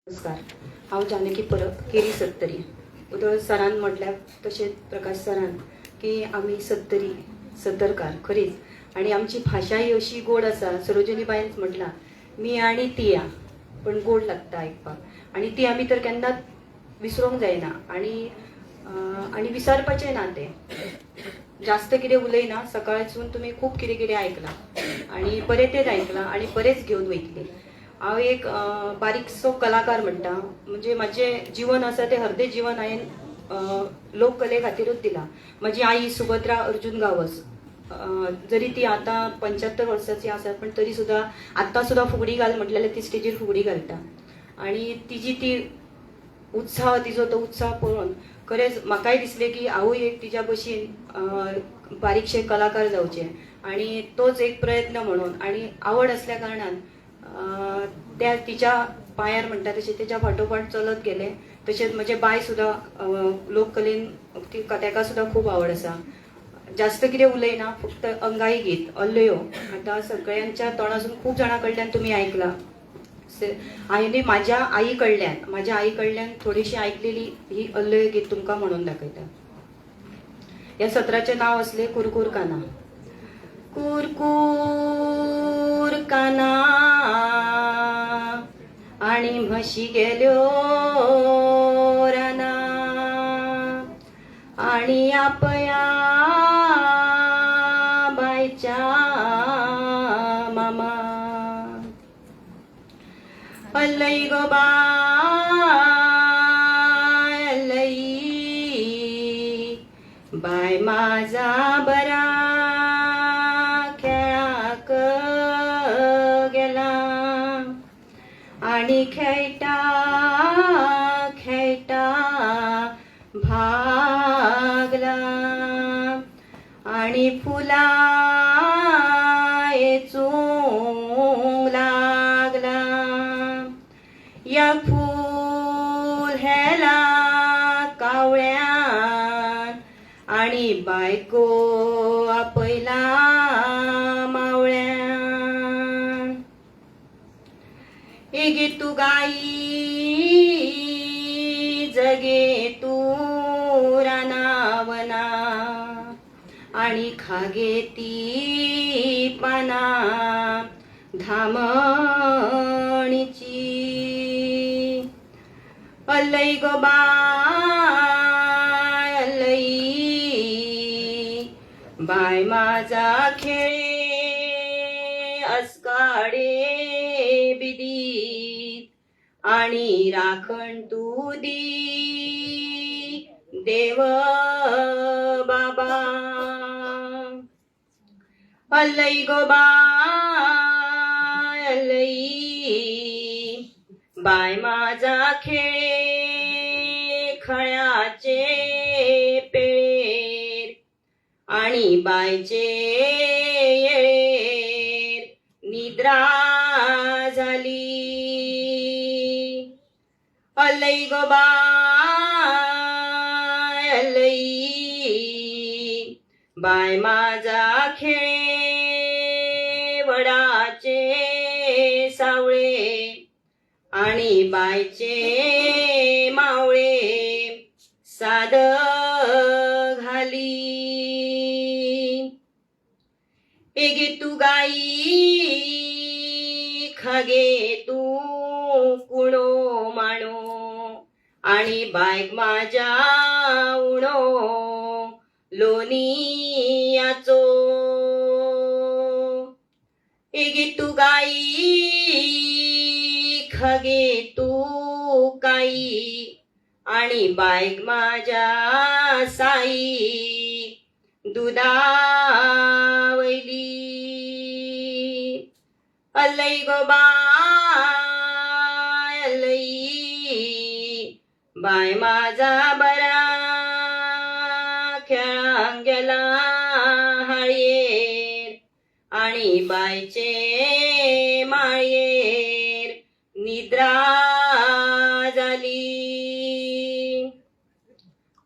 नमस्कार. हांव जानकी परब केरी सत्तरी. उदळ सरान म्हटल्यार तशेंच प्रकाश सरान की आमी सत्तरी सत्तरकार खरीच. आणि आमची भाशा ही अशी गोड आसा. सरोजिनी बायन म्हटलां मी आनी ती या पण गोड लागता आयकपाक. आणि ती आमी तर केन्नाच विसरूंक जायना आणि विसरपाचें ना तें. जास्त कितें उलयना, सकाळसून तुमी खूब कितें कितें आयकलां आणि बरें तेच आयकलां आणि बरेंच घेवन वयतली. हांव एक बारीकसो कलाकार म्हणटा. म्हणजे म्हजें जीवन आसा तें अर्दें जीवन हांवें लोककले खातीरूच दिलां. म्हजी आई सुभद्रा अर्जुन गांवस, जरी ती आतां 75 वर्सांची आसा पण तरी सुद्दां आत्तां सुद्दां फुगडी घाल म्हटल्यार ती स्टेजीर फुगडी घालता. आणि तिजी ती उत्साह, तिजो तो उत्साह पळोवन खरेंच म्हाकाय दिसलें की हांवूय एक तिच्या भशेन बारीकशें कलाकार जावचें. आणि तोच एक प्रयत्न म्हणून आणि आवड असल्या कारणान त्या तिच्या पांयार म्हणटा तशें तेच्या फाटोफाट चलत गेलें. तशेंच म्हजे बाय सुद्दां लोककलेन ताका सुद्दां खूब आवड आसा. जास्त कितें उलयना, फक्त अंगाई गीत अल्लयो आतां सगळ्यांच्या तोंडासून खूब जाणां कडल्यान तुमी आयकलां. हांवें म्हज्या आई कडल्यान थोडीशी आयकलेली ही अल्लयो गीत तुमकां म्हणून दाखयता. ह्या सत्राचें नांव असलें कुरकूर काना. कुरकूर काना आणि म्हशी गेल्यो राना आणि आपया बायच्या मामा. अल्लई गो बाय अल्लई, बाय माझा बरा खेळाक गेला आणि खेळटा खेळटा भागला आणि फुला येचूंक लागला. या फूल हेला कावळ्यान आणि बायको आपयला मावळ्यान. एगे तू गाई जगे तू रानावना आणि खागे ती पाना धामणीची. अल्लई गो बाय अल्लई, बाय माझा खेळे अस्काडे बिदीत आणि राखण तू दी देव बाबा. अल्लई गो बाय अल्लई, बाय माझा खेळे खळ्याचे पेळेर आणि बायचे येळेर निद्रा झाली. अल्लई गो बाय अल्लई, बाय माझा खेळे वडाचे सावळे आणि बायचे मावळे साद घाली. एगे तू गाई खागे तू कुणो माणो आणि बायक माझ्या उणो लोणियाचो. एगे तू गाई खागे तू काई आणि बायक माझ्या साई दुधा वयली. अल्लई गो बाय अल्लई, बाय माझा बरा खेळांक गेला हाळयेर आणि बायचे माळयेर निद्रा झाली.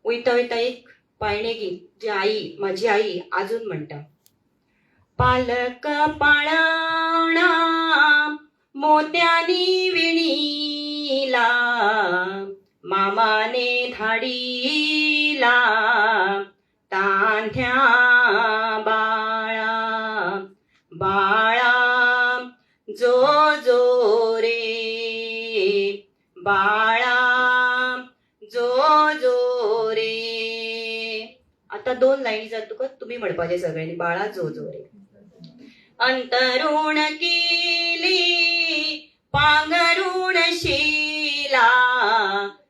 वयता वयता एक पाळणे गीत जे माझी आई अजून म्हणटा. पालक पाळणा मोत्यानी विणी मामाने धाडीला तांथ्या बाळा बाळा जो जो रे बाळा जो जो रे. आता 2 लाईनी जात तुका तुम्ही म्हणपाचे सगळ्यांनी बाळा जो जो रे. अंतरुण केली पांघरुण शिला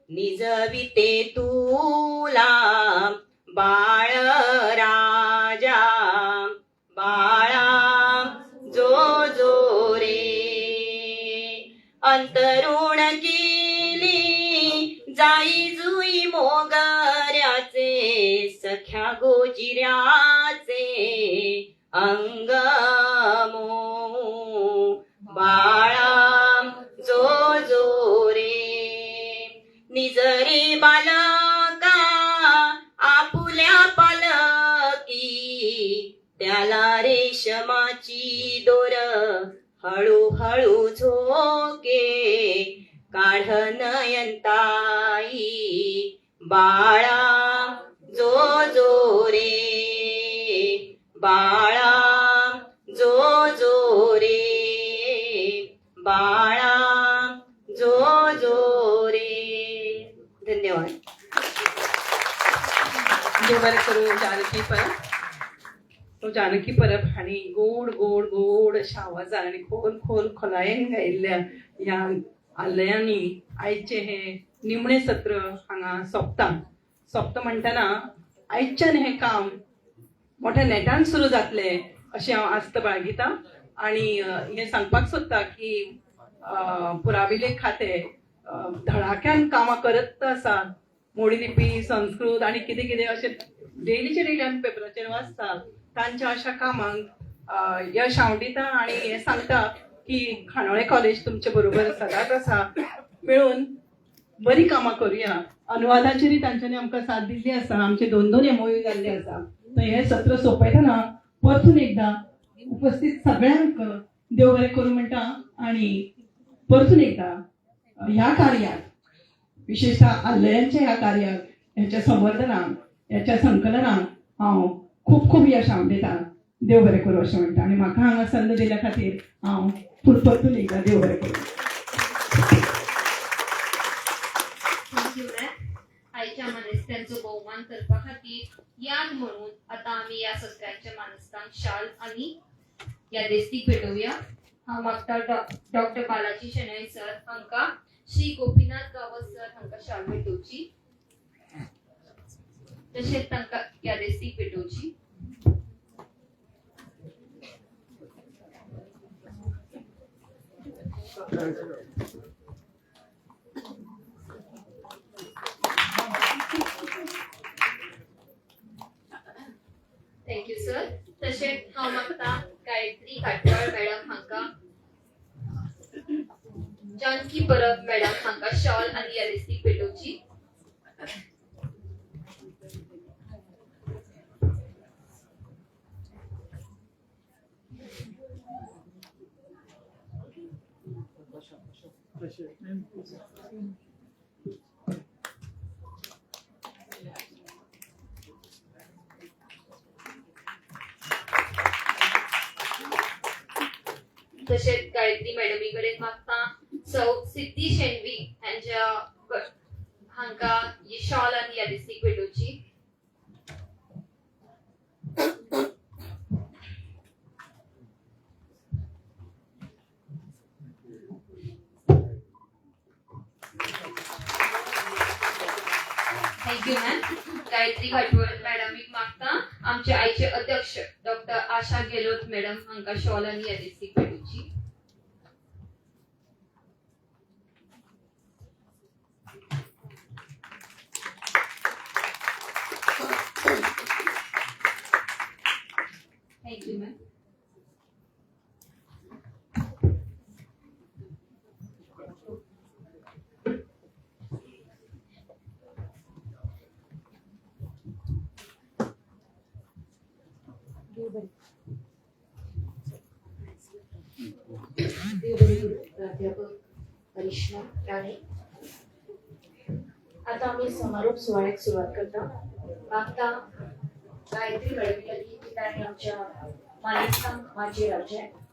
निजविते तुला बाळ राजा बाळा जो जो रे. अंतरुण केली जाई जुई मोगऱ्याचे सख्या गोजिऱ्याचे अंग बाळा जो जो रे. निजरे बालका आपुल्या पालकी त्याला रेशमाची दोर हळूहळू झोके काढ नयनताई बाळा जो जो रे बाळा जो जो रे बाळा जो जो रे. धन्यवाद. देव करू जानकी परब. तो जानकी परब हांणी गोड गोड गोड अशा आवाजान आनी खोल खोल खोलायेन गायिल्ल्या ह्या आलयांनी आयचे हे निमणे सत्र हांगा सोंपता म्हणटना आयच्यान हे काम मोठ्या नेटान सुरू जातले अशें हांव आस्त बाळगितां. आणि हे सांगपाक सोदता की पुराविलेख खाते धडाक्यान कामां करत आसा. मोडीलिपी संस्कृत आणि कितें कितें अशें डेलीचे डेली आमी पेपराचेर वाचता. तांच्या अशा कामांक यश हांव दिता आणि हे सांगता की खानोळे कॉलेज तुमचे बरोबर सदांच आसा. मेळून बरी कामां करुया. अनुवादाचेरय तांच्यांनी आमकां साथ दिल्ली आसा. आमचे 2 MOU जाल्ले आसा. तर हे सत्र सोंपयतना परतून एकदा उपस्थित सगळ्यांक देव बरें करूं म्हणटा आणि परतून एकदा ह्या कार्याक विशेषतः आलयांच्या ह्या कार्याक ह्याच्या संवर्धनाक ह्याच्या संकलनाक हांव खूब खूब यश हांव दिता. देव बरें करूं अशें म्हणटा आणि म्हाका हांगा संद दिल्या खातीर हांव परतून एकदा देव बरें करूं. आयच्या मानेस्तांचो भोवमान करपा खातीर याद म्हणून आता आमी या सत्रांच्या मानेस्तांक शाल आणि या देस्तीक भेटोवया. हांव मागता डॉक्टर बालाजी शेणय सर हांकां श्री गोपीनाथ गावत सर हांकां शाल भेटोवची. तशेंच तांकां या देस्तीक भेटोवची. Thank you sir. तशेंच हांव मागता गायत्री काटवाळ मॅडम हांकां जानकी परब मॅडम हांकां शॉल आनी या देस्तीक भेटोवची. तशेंच गायत्री मॅडमी कडेन मागता सौ सिद्धी शेणवी हांच्या हांकां शॉल आनी या देस्तीक भेटोवची. Thank you ma'am. गायत्री घाटवळ मॅडमीक मागता आमचे आयचे अध्यक्ष डॉक्टर आशा गेलोत मॅडम हांकां शॉल आनी या देस्तीक भेटोवची. Thank you ma'am. प्राध्यापक करिश्मा राणे. आता आम्ही समारोप सोहळ्याक सुरुवात करता. मागता गायत्री घडविली की ताणें आमच्या मानेस्तांक माचयेर रावचें.